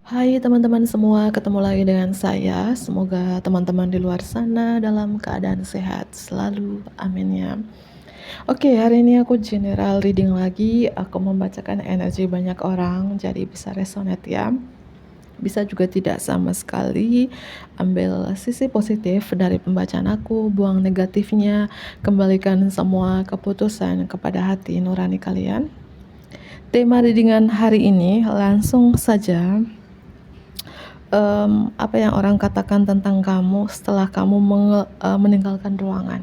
Hai teman-teman semua, ketemu lagi dengan saya. Semoga teman-teman di luar sana dalam keadaan sehat selalu, amin ya. Oke, hari ini aku general reading lagi. Aku membacakan energi banyak orang, jadi bisa resonate ya. Bisa juga tidak sama sekali. Ambil sisi positif dari pembacaan aku, buang negatifnya, kembalikan semua keputusan kepada hati nurani kalian. Tema readingan hari ini langsung saja, apa yang orang katakan tentang kamu setelah kamu meninggalkan ruangan,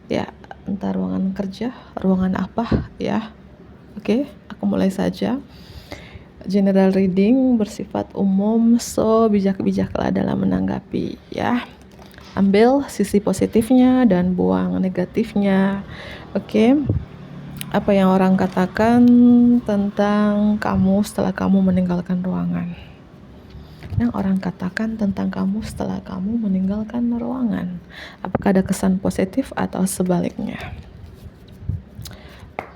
ya, entah ruangan kerja, ruangan apa, ya. Oke, aku mulai saja. General reading bersifat umum, so bijak-bijaklah dalam menanggapi, ya. Ambil sisi positifnya dan buang negatifnya. Oke. Apa yang orang katakan tentang kamu setelah kamu meninggalkan ruangan? Yang orang katakan tentang kamu setelah kamu meninggalkan ruangan, apakah ada kesan positif atau sebaliknya?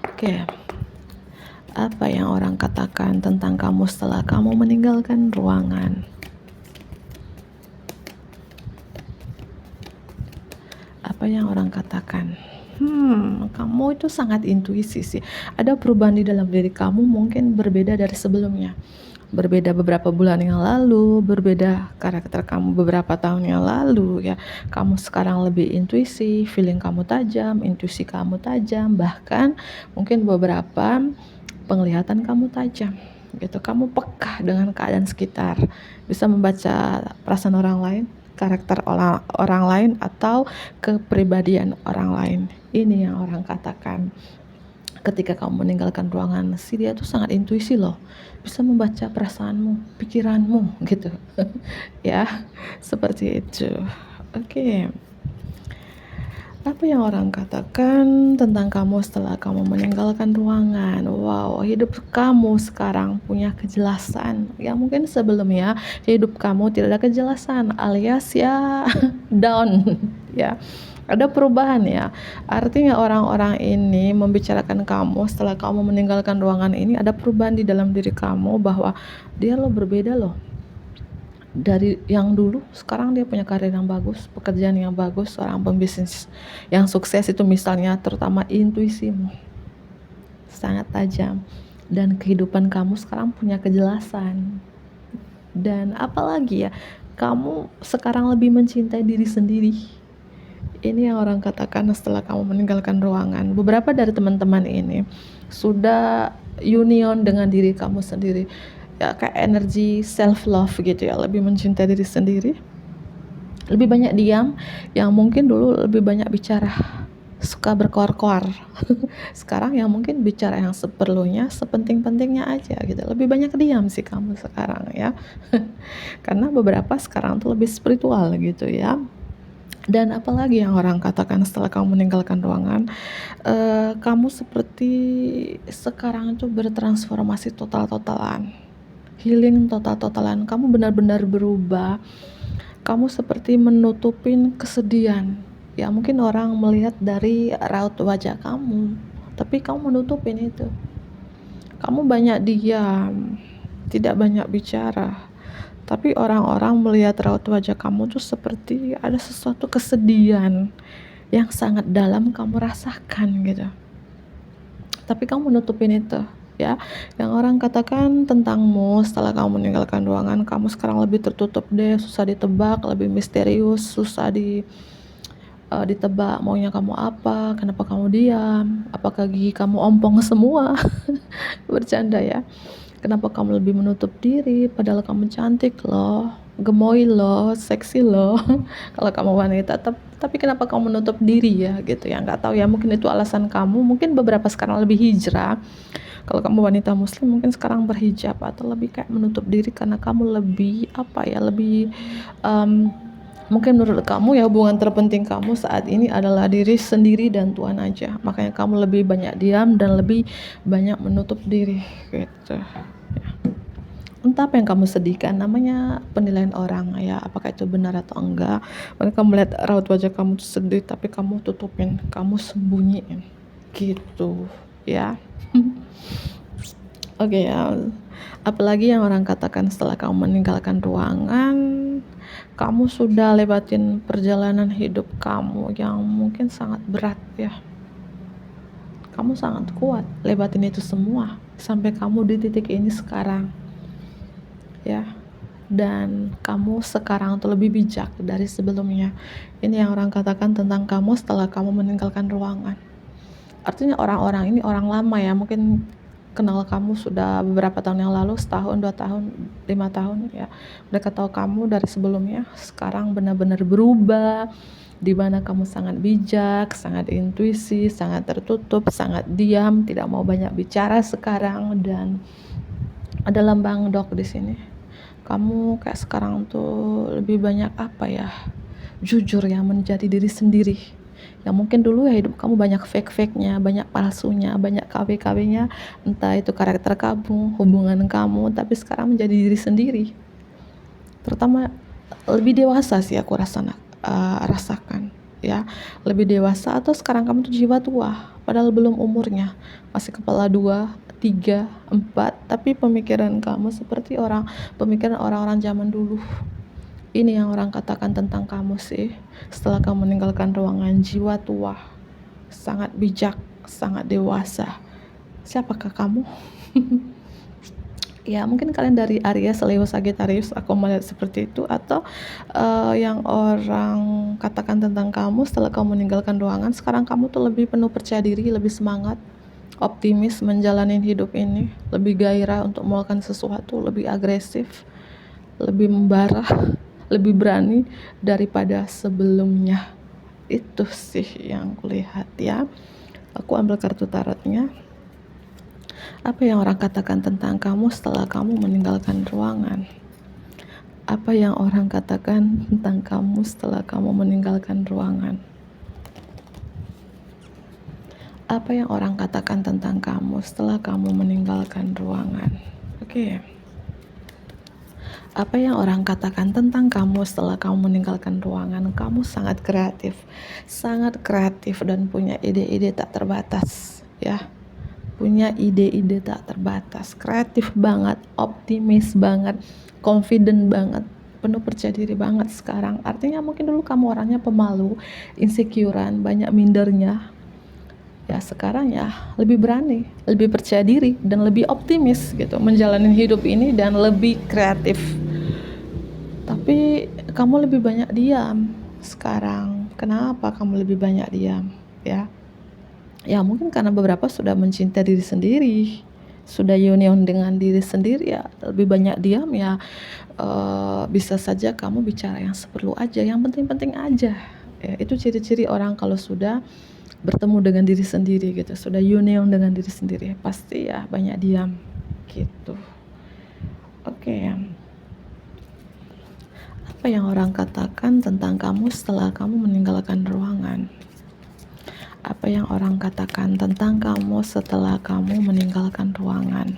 Oke. Apa yang orang katakan tentang kamu setelah kamu meninggalkan ruangan? Apa yang orang katakan? Kamu itu sangat intuisi sih. Ada perubahan di dalam diri kamu, mungkin berbeda dari sebelumnya. Berbeda beberapa bulan yang lalu, berbeda karakter kamu beberapa tahun yang lalu, ya. Kamu sekarang lebih intuisi, feeling kamu tajam, intuisi kamu tajam, bahkan mungkin beberapa penglihatan kamu tajam gitu. Kamu peka dengan keadaan sekitar, bisa membaca perasaan orang lain, karakter orang lain, atau kepribadian orang lain. Ini yang orang katakan ketika kamu meninggalkan ruangan. Si dia tuh sangat intuisi loh, bisa membaca perasaanmu, pikiranmu gitu. Ya, seperti itu. Oke. Apa yang orang katakan tentang kamu setelah kamu meninggalkan ruangan? Wow, hidup kamu sekarang punya kejelasan. Ya mungkin sebelumnya hidup kamu tidak ada kejelasan, alias ya down, ya. Ada perubahan ya. Artinya orang-orang ini membicarakan kamu setelah kamu meninggalkan ruangan ini, ada perubahan di dalam diri kamu bahwa dia lo berbeda loh. Dari yang dulu, sekarang dia punya karir yang bagus, pekerjaan yang bagus, seorang pembisnis yang sukses itu misalnya, terutama intuisimu sangat tajam dan kehidupan kamu sekarang punya kejelasan. Dan apalagi ya, kamu sekarang lebih mencintai diri sendiri. Ini yang orang katakan setelah kamu meninggalkan ruangan. Beberapa dari teman-teman ini sudah union dengan diri kamu sendiri, ya, kayak energi self love gitu ya, lebih mencintai diri sendiri, lebih banyak diam. Yang mungkin dulu lebih banyak bicara, suka berkoar-koar. Sekarang yang mungkin bicara yang seperlunya, sepenting-pentingnya aja gitu. Lebih banyak diam sih kamu sekarang ya. Karena beberapa sekarang tuh lebih spiritual gitu ya. Dan apalagi yang orang katakan setelah kamu meninggalkan ruangan, kamu seperti sekarang itu bertransformasi total-totalan, healing total-totalan. Kamu benar-benar berubah. Kamu seperti menutupin kesedihan. Ya mungkin orang melihat dari raut wajah kamu, tapi kamu menutupin itu. Kamu banyak diam, tidak banyak bicara. Tapi orang-orang melihat raut wajah kamu tuh seperti ada sesuatu kesedihan yang sangat dalam kamu rasakan gitu. Tapi kamu nutupin itu, ya. Yang orang katakan tentangmu setelah kamu meninggalkan ruangan, kamu sekarang lebih tertutup deh, susah ditebak, lebih misterius, susah ditebak maunya kamu apa, kenapa kamu diam, apakah gigi kamu ompong semua. Bercanda ya. Kenapa kamu lebih menutup diri padahal kamu cantik loh, gemoy loh, seksi loh. Kalau kamu wanita, tapi kenapa kamu menutup diri ya gitu ya. Nggak tahu ya, mungkin itu alasan kamu. Mungkin beberapa sekarang lebih hijrah. Kalau kamu wanita muslim mungkin sekarang berhijab atau lebih kayak menutup diri karena kamu lebih apa ya, lebih mungkin menurut kamu ya hubungan terpenting kamu saat ini adalah diri sendiri dan Tuhan aja. Makanya kamu lebih banyak diam dan lebih banyak menutup diri gitu. Entah apa yang kamu sedihkan, namanya penilaian orang ya, apakah itu benar atau enggak. Mereka melihat raut wajah kamu sedih tapi kamu tutupin, kamu sembunyiin gitu. ya. Oke ya, apalagi yang orang katakan setelah kamu meninggalkan ruangan, kamu sudah lewatin perjalanan hidup kamu yang mungkin sangat berat ya. Kamu sangat kuat lewatin itu semua sampai kamu di titik ini sekarang ya. Dan kamu sekarang tuh lebih bijak dari sebelumnya. Ini yang orang katakan tentang kamu setelah kamu meninggalkan ruangan. Artinya orang-orang ini orang lama ya, mungkin kenal kamu sudah beberapa tahun yang lalu, setahun, 2 tahun, 5 tahun ya. Mereka tahu kamu dari sebelumnya, sekarang benar-benar berubah, di mana kamu sangat bijak, sangat intuisi, sangat tertutup, sangat diam, tidak mau banyak bicara sekarang. Dan ada lambang dog di sini. Kamu kayak sekarang tuh lebih banyak jujur ya, menjadi diri sendiri. Yang mungkin dulu ya hidup kamu banyak fake-nya, banyak palsunya, banyak KW-KW-nya, entah itu karakter kamu, hubungan kamu, tapi sekarang menjadi diri sendiri. Terutama lebih dewasa sih aku rasakan ya, lebih dewasa. Atau sekarang kamu tuh jiwa tua, padahal belum umurnya, masih kepala 2, 3, 4, tapi pemikiran kamu seperti pemikiran orang-orang zaman dulu. Ini yang orang katakan tentang kamu sih setelah kamu meninggalkan ruangan. Jiwa tua, sangat bijak, sangat dewasa. Siapakah kamu? Ya mungkin kalian dari Aries, Leo, Sagittarius, aku melihat seperti itu. Atau yang orang katakan tentang kamu setelah kamu meninggalkan ruangan, sekarang kamu tuh lebih penuh percaya diri, lebih semangat, optimis menjalani hidup ini, lebih gairah untuk melakukan sesuatu, lebih agresif, lebih membara, lebih berani daripada sebelumnya. Itu sih yang kulihat ya. Aku ambil kartu tarotnya. Apa yang orang katakan tentang kamu setelah kamu meninggalkan ruangan? Apa yang orang katakan tentang kamu setelah kamu meninggalkan ruangan? Apa yang orang katakan tentang kamu setelah kamu meninggalkan ruangan? Oke. Apa yang orang katakan tentang kamu setelah kamu meninggalkan ruangan? Kamu sangat kreatif dan punya ide-ide tak terbatas ya. Punya ide-ide tak terbatas, kreatif banget, optimis banget, confident banget, penuh percaya diri banget sekarang. Artinya mungkin dulu kamu orangnya pemalu, insecurean, banyak mindernya. Ya sekarang ya lebih berani, lebih percaya diri, dan lebih optimis gitu menjalani hidup ini, dan lebih kreatif. Tapi kamu lebih banyak diam sekarang. Kenapa kamu lebih banyak diam ya? Ya mungkin karena beberapa sudah mencintai diri sendiri, sudah union dengan diri sendiri ya, lebih banyak diam ya. Bisa saja kamu bicara yang seperlu aja, yang penting-penting aja ya. Itu ciri-ciri orang kalau sudah bertemu dengan diri sendiri gitu, sudah union dengan diri sendiri, pasti ya banyak diam gitu. Oke. Apa yang orang katakan tentang kamu setelah kamu meninggalkan ruangan? Apa yang orang katakan tentang kamu setelah kamu meninggalkan ruangan?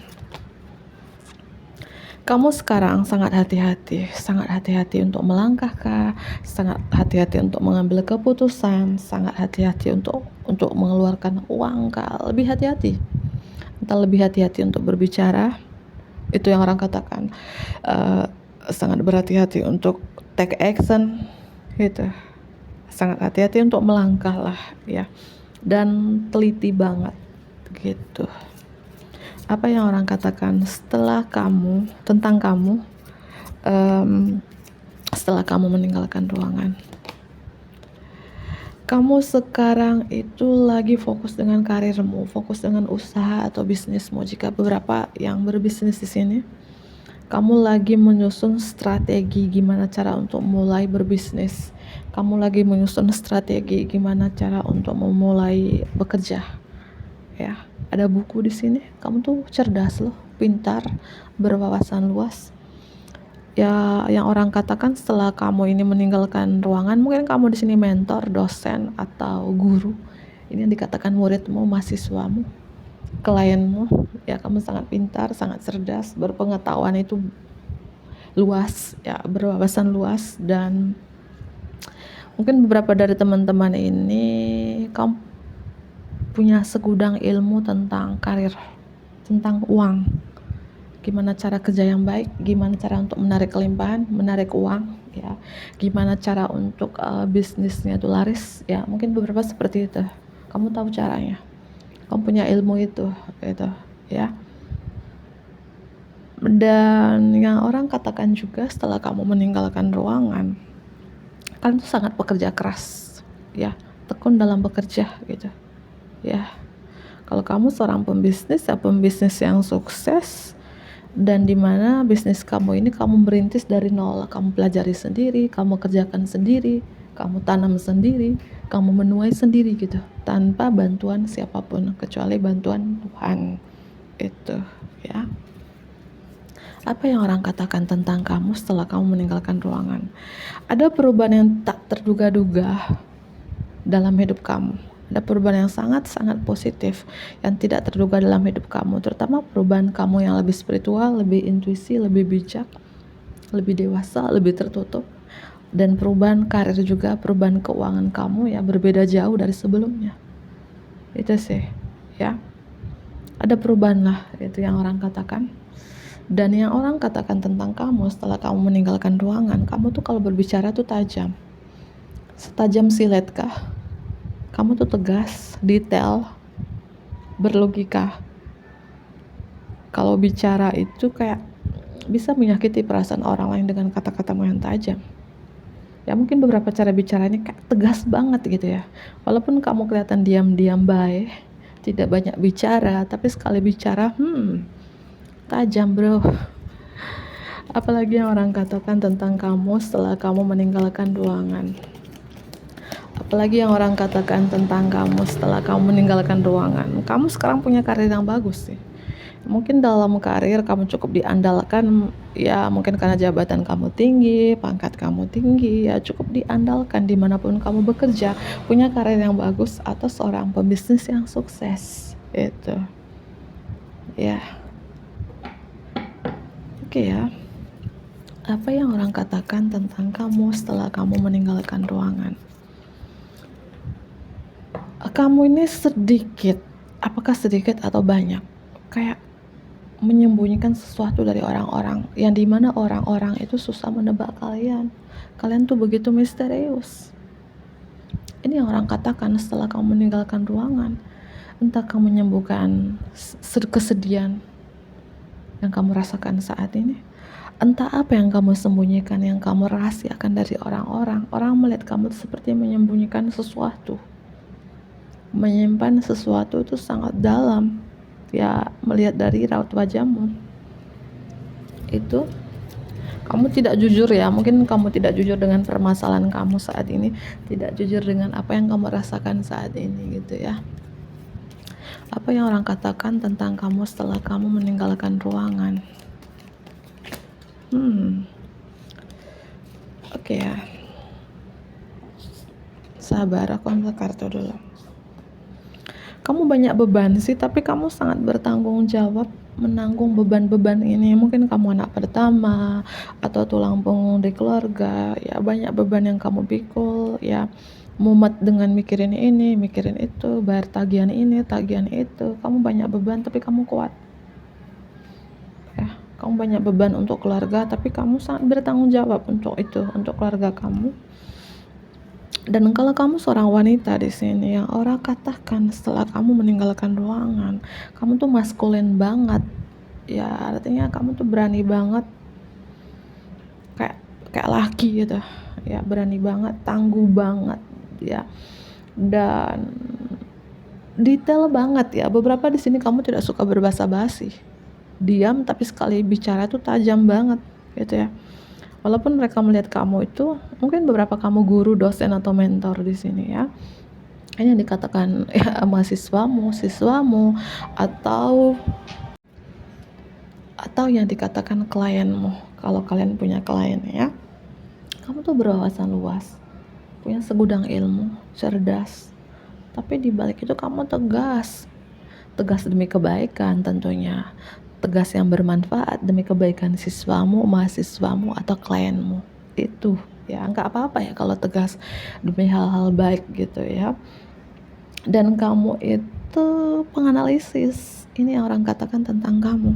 Kamu sekarang sangat hati-hati untuk melangkahkah, sangat hati-hati untuk mengambil keputusan, sangat hati-hati untuk mengeluarkan uang kah, lebih hati-hati. Entah lebih hati-hati untuk berbicara, itu yang orang katakan. Sangat berhati-hati untuk take action gitu. Sangat hati-hati untuk melangkah lah ya, dan teliti banget gitu. Apa yang orang katakan setelah kamu tentang kamu setelah kamu meninggalkan ruangan? Kamu sekarang itu lagi fokus dengan karirmu, fokus dengan usaha atau bisnismu. Jika beberapa yang berbisnis di sini, kamu lagi menyusun strategi gimana cara untuk mulai berbisnis. Kamu lagi menyusun strategi gimana cara untuk memulai bekerja. Ya, ada buku di sini. Kamu tuh cerdas loh, pintar, berwawasan luas. Ya, yang orang katakan setelah kamu ini meninggalkan ruangan, mungkin kamu di sini mentor, dosen atau guru. Ini yang dikatakan muridmu, mahasiswamu, klienmu. Ya, kamu sangat pintar, sangat cerdas, berpengetahuan itu luas ya, berwawasan luas. Dan mungkin beberapa dari teman-teman ini kamu punya segudang ilmu tentang karir, tentang uang, gimana cara kerja yang baik, gimana cara untuk menarik kelimpahan, menarik uang, ya, gimana cara untuk bisnisnya itu laris, ya, mungkin beberapa seperti itu. Kamu tahu caranya, kamu punya ilmu itu, gitu, ya. Dan yang orang katakan juga setelah kamu meninggalkan ruangan, kalian tuh sangat pekerja keras, ya, tekun dalam bekerja, gitu, ya. Kalau kamu seorang pembisnis, ya pembisnis yang sukses, dan dimana bisnis kamu ini kamu merintis dari nol, kamu pelajari sendiri, kamu kerjakan sendiri, kamu tanam sendiri, kamu menuai sendiri gitu, tanpa bantuan siapapun kecuali bantuan Tuhan, itu, ya. Apa yang orang katakan tentang kamu setelah kamu meninggalkan ruangan? Ada perubahan yang tak terduga-duga dalam hidup kamu. Ada perubahan yang sangat-sangat positif yang tidak terduga dalam hidup kamu, terutama perubahan kamu yang lebih spiritual, lebih intuisi, lebih bijak, lebih dewasa, lebih tertutup, dan perubahan karir juga, perubahan keuangan kamu ya berbeda jauh dari sebelumnya. Itu sih, ya. Ada perubahan lah, itu yang orang katakan. Dan yang orang katakan tentang kamu setelah kamu meninggalkan ruangan, kamu tuh kalau berbicara tuh tajam. Setajam silet kah? Kamu tuh tegas, detail, berlogika. Kalau bicara itu kayak bisa menyakiti perasaan orang lain dengan kata-katamu yang tajam. Ya mungkin beberapa cara bicaranya kayak tegas banget gitu ya. Walaupun kamu kelihatan diam-diam baik, tidak banyak bicara, tapi sekali bicara, tajam bro. Apalagi yang orang katakan tentang kamu setelah kamu meninggalkan ruangan. Apalagi yang orang katakan tentang kamu setelah kamu meninggalkan ruangan. Kamu sekarang punya karir yang bagus sih. Mungkin dalam karir kamu cukup diandalkan, ya mungkin karena jabatan kamu tinggi, pangkat kamu tinggi, ya cukup diandalkan dimanapun kamu bekerja, punya karir yang bagus atau seorang pembisnis yang sukses. Itu, ya. Oke ya. Apa yang orang katakan tentang kamu setelah kamu meninggalkan ruangan? Kamu ini sedikit, apakah sedikit atau banyak, kayak menyembunyikan sesuatu dari orang-orang, yang dimana orang-orang itu susah menebak kalian. Kalian tuh begitu misterius. Ini yang orang katakan setelah kamu meninggalkan ruangan. Entah kamu menyembuhkan kesedihan yang kamu rasakan saat ini, entah apa yang kamu sembunyikan, yang kamu rahasiakan dari orang-orang. Orang melihat kamu seperti menyembunyikan sesuatu, menyimpan sesuatu itu sangat dalam, ya, melihat dari raut wajahmu itu kamu tidak jujur, ya. Mungkin kamu tidak jujur dengan permasalahan kamu saat ini, tidak jujur dengan apa yang kamu rasakan saat ini, gitu ya. Apa yang orang katakan tentang kamu setelah kamu meninggalkan ruangan? Oke ya. Sabar, aku ambil kartu dulu. Kamu banyak beban sih, tapi kamu sangat bertanggung jawab menanggung beban-beban ini. Mungkin kamu anak pertama atau tulang punggung di keluarga, ya banyak beban yang kamu pikul, ya mumet dengan mikirin ini, mikirin itu, bayar tagihan ini, tagihan itu. Kamu banyak beban tapi kamu kuat. Ya, kamu banyak beban untuk keluarga tapi kamu sangat bertanggung jawab untuk itu, untuk keluarga kamu. Dan kalau kamu seorang wanita di sini, yang orang katakan setelah kamu meninggalkan ruangan, kamu tuh maskulin banget, ya artinya kamu tuh berani banget, kayak laki gitu, ya berani banget, tangguh banget, ya, dan detail banget ya. Beberapa di sini kamu tidak suka berbasa-basi, diam tapi sekali bicara tuh tajam banget, gitu ya. Walaupun mereka melihat kamu itu, mungkin beberapa kamu guru, dosen atau mentor di sini ya. Ini yang dikatakan ya mahasiswamu, siswamu, atau yang dikatakan klienmu. Kalau kalian punya klien ya. Kamu tuh berwawasan luas, punya segudang ilmu, cerdas. Tapi di balik itu kamu tegas. Tegas demi kebaikan tentunya. Tegas yang bermanfaat demi kebaikan siswamu, mahasiswamu, atau klienmu. Itu ya, nggak apa-apa ya kalau tegas demi hal-hal baik gitu ya. Dan kamu itu tuh penganalisis. Ini yang orang katakan tentang kamu.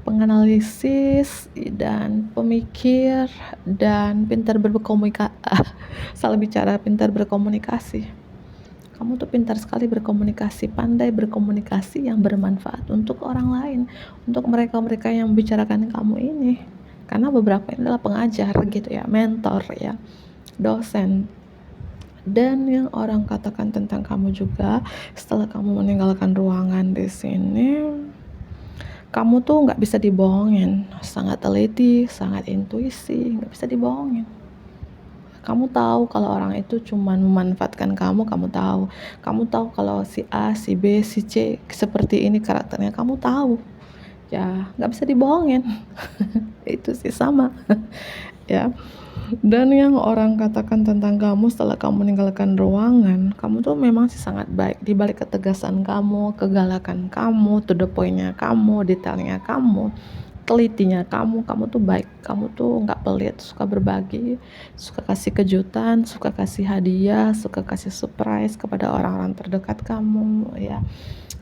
Penganalisis dan pemikir dan pintar berkomunikasi. Salah bicara, pintar berkomunikasi. Kamu tuh pintar sekali berkomunikasi, pandai berkomunikasi yang bermanfaat untuk orang lain, untuk mereka-mereka yang membicarakan kamu ini. Karena beberapa ini adalah pengajar gitu ya, mentor ya, dosen. Dan yang orang katakan tentang kamu juga, setelah kamu meninggalkan ruangan di sini, kamu tuh nggak bisa dibohongin, sangat teliti, sangat intuisi, nggak bisa dibohongin. Kamu tahu kalau orang itu cuma memanfaatkan kamu tahu. Kamu tahu kalau si A, si B, si C seperti ini karakternya, kamu tahu. Ya, nggak bisa dibohongin. Itu sih sama. Ya. Dan yang orang katakan tentang kamu setelah kamu meninggalkan ruangan, kamu tuh memang sih sangat baik. Di balik ketegasan kamu, kegalakan kamu, to the point-nya kamu, detailnya kamu, telitinya kamu tuh baik. Kamu tuh nggak pelit, suka berbagi, suka kasih kejutan, suka kasih hadiah, suka kasih surprise kepada orang-orang terdekat kamu. Ya,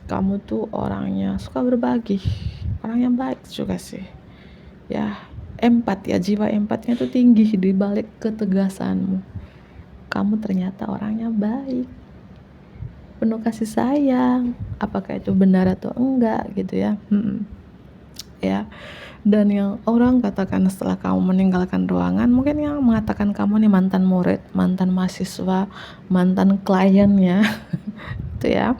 kamu tuh orangnya suka berbagi, orang yang baik juga sih. Ya, empat ya, jiwa empatnya tuh tinggi di balik ketegasanmu. Kamu ternyata orangnya baik, penuh kasih sayang. Apakah itu benar atau enggak gitu ya. Ya. Dan yang orang katakan setelah kamu meninggalkan ruangan, mungkin yang mengatakan kamu nih mantan murid, mantan mahasiswa, mantan kliennya itu ya.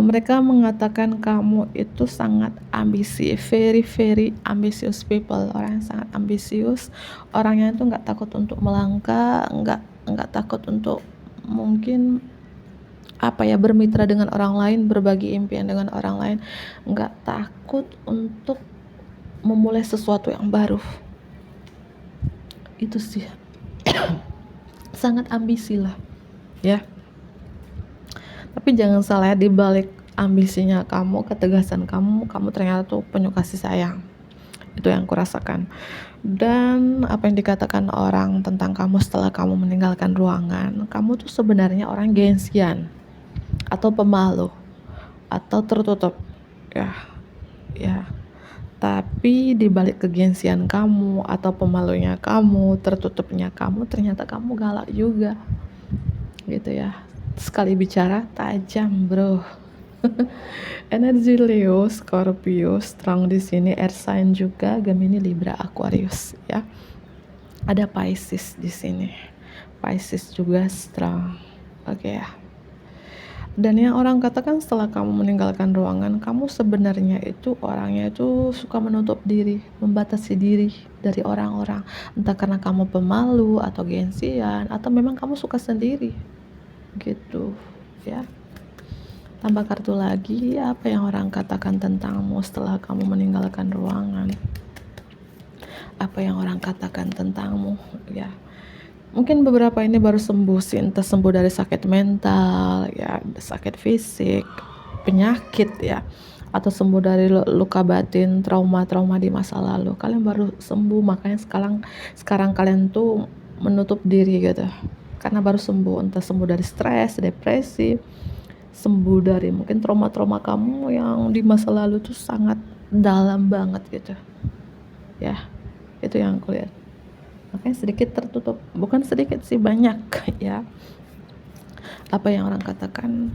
Mereka mengatakan kamu itu sangat ambisi, very ambitious people, orang yang sangat ambisius, orangnya itu nggak takut untuk melangkah, nggak takut untuk mungkin bermitra dengan orang lain, berbagi impian dengan orang lain, nggak takut untuk memulai sesuatu yang baru. Itu sih sangat ambisi lah ya. Tapi jangan salah ya, di balik ambisinya kamu, ketegasan kamu ternyata tuh penuh kasih sayang. Itu yang kurasakan. Dan apa yang dikatakan orang tentang kamu setelah kamu meninggalkan ruangan, kamu tuh sebenarnya orang gengsian atau pemalu atau tertutup ya. Tapi di balik kegengsian kamu atau pemalunya kamu, tertutupnya kamu, ternyata kamu galak juga gitu ya. Sekali bicara tajam, bro. Energi Leo, Scorpio, strong di sini, air sign juga, Gemini, Libra, Aquarius ya. Ada Pisces di sini. Pisces juga strong. Oke ya. Dan yang orang katakan setelah kamu meninggalkan ruangan, kamu sebenarnya itu orangnya itu suka menutup diri, membatasi diri dari orang-orang. Entah karena kamu pemalu atau gengsian, atau memang kamu suka sendiri gitu ya. Tambah kartu lagi, apa yang orang katakan tentangmu setelah kamu meninggalkan ruangan, apa yang orang katakan tentangmu ya. Mungkin beberapa ini baru sembuh sih, entah sembuh dari sakit mental ya, sakit fisik, penyakit ya, atau sembuh dari luka batin, trauma-trauma di masa lalu. Kalian baru sembuh, makanya sekarang kalian tuh menutup diri gitu. Karena baru sembuh, entah sembuh dari stres, depresi, sembuh dari mungkin trauma-trauma kamu yang di masa lalu tuh sangat dalam banget gitu ya. Itu yang aku lihat. Makanya sedikit tertutup, bukan sedikit sih, banyak ya. Apa yang orang katakan,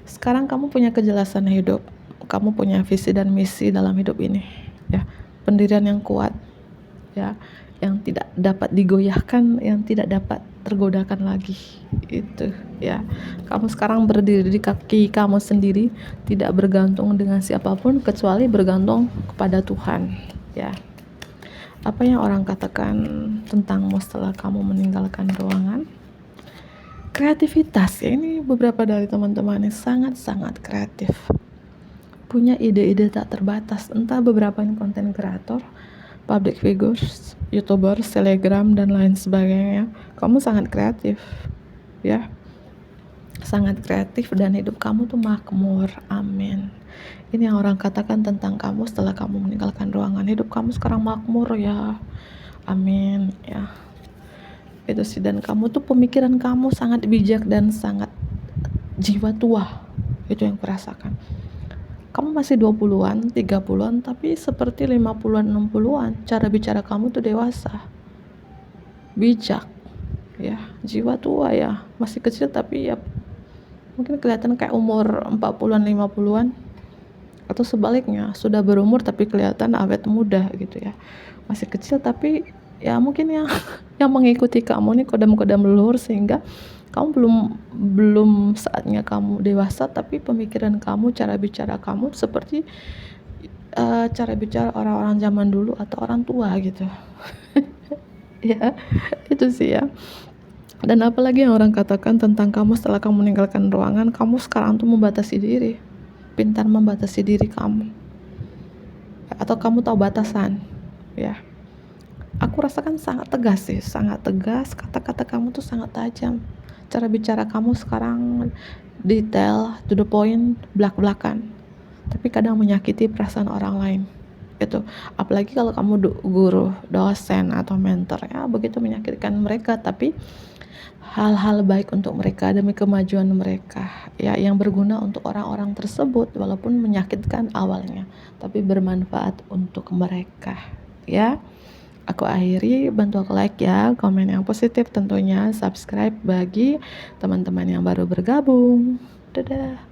sekarang kamu punya kejelasan hidup, kamu punya visi dan misi dalam hidup ini ya. Pendirian yang kuat ya, yang tidak dapat digoyahkan, yang tidak dapat tergodakan lagi itu ya. Kamu sekarang berdiri di kaki kamu sendiri, tidak bergantung dengan siapapun kecuali bergantung kepada Tuhan ya. Apa yang orang katakan tentangmu setelah kamu meninggalkan ruangan? Kreativitas ya, ini beberapa dari teman-teman yang sangat-sangat kreatif, punya ide-ide tak terbatas. Entah beberapa ini konten kreator, public figures, youtuber, selebgram dan lain sebagainya. Kamu sangat kreatif ya, sangat kreatif, dan hidup kamu tuh makmur. Amin. Ini yang orang katakan tentang kamu setelah kamu meninggalkan ruangan, hidup kamu sekarang makmur ya. Amin ya. Itu sih. Dan kamu tuh pemikiran kamu sangat bijak dan sangat jiwa tua Itu yang kurasakan. Kamu masih 20-an, 30-an, tapi seperti 50-an, 60-an. Cara bicara kamu tuh dewasa, bijak, ya. Jiwa tua ya, masih kecil tapi ya mungkin kelihatan kayak umur 40-an, 50-an. Atau sebaliknya, sudah berumur tapi kelihatan awet muda gitu ya. Masih kecil tapi ya mungkin yang yang mengikuti kamu nih kodam-kodam leluhur, sehingga kamu belum saatnya kamu dewasa, tapi pemikiran kamu, cara bicara kamu seperti cara bicara orang-orang zaman dulu atau orang tua gitu. Ya, itu sih ya. Dan apalagi yang orang katakan tentang kamu setelah kamu meninggalkan ruangan, kamu sekarang tuh membatasi diri, pintar membatasi diri kamu, atau kamu tahu batasan, ya. Aku rasakan sangat tegas sih, sangat tegas, kata-kata kamu tuh sangat tajam. Cara bicara kamu sekarang detail, to the point, belak-belakan. Tapi kadang menyakiti perasaan orang lain. Itu, apalagi kalau kamu guru, dosen atau mentor, ya begitu menyakitkan mereka, tapi hal-hal baik untuk mereka demi kemajuan mereka, ya, yang berguna untuk orang-orang tersebut, walaupun menyakitkan awalnya, tapi bermanfaat untuk mereka, ya. Aku akhiri, bantu aku like ya, komen yang positif tentunya, subscribe bagi teman-teman yang baru bergabung. Dadah.